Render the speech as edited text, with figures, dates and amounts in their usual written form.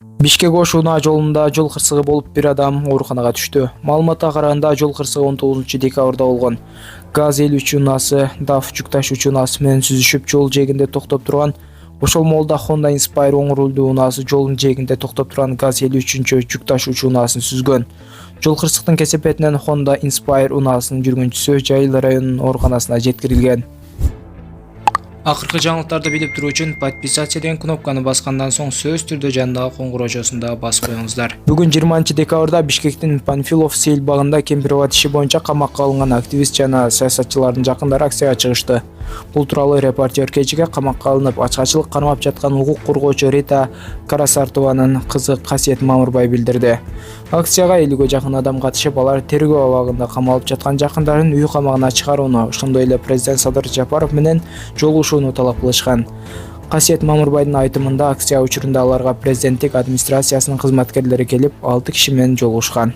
Бишкек-Ош Унаа жолунда жол кырсыгы болуп бир адам ооруканага түштү. Маалыматка караганда жол кырсыгы 19-декабрда болгон. ГАЗ-53 унаасы DAF жүк ташуучу унаасы менен сүзүшүп жол жээгинде токтоп турган. Ошол молда Honda Inspire оң рулдуу унаасы жолдун жээгинде токтоп турган ГАЗ-53 жүк ташуучу унаасын сүзгөн. Жол кырсыктын кесепетинен Honda Inspire унаасынын жүргүнчүсү Жайыл районунун ооруканасына жеткирилген. Акыркы жаңылыктарды билип туруу үчүн подписаться деген кнопканы баскандан соң сөзсүз түрдө жандагы коңгуроочосун да басып коюңуздар. Бүгүн 20-декабрда Бишкектин Панфилов сейил багында кемпирова иши боюнча камакка алынган активист жана саясатчылардын жакындары акцияга чыгышты. Бул тууралуу репортер кечээ камакка алынып ачкачылык кармап жаткан укук коргоочу Рита Карасартованын кызы Касиет Мамырбай билдирди. Акцияга 50ге жакын адам катышып, алар тергөө абагында камалып жаткан жакындарын үй камагына чыгарууну, ошондой эле президент Садыр Жапаров менен жолугушууну талап кылышкан. Касиет Мамырбайдын айтымында акция учурунда аларга президенттик администрациясынын кызматкерлери келип, 6 киши менен жолугушкан.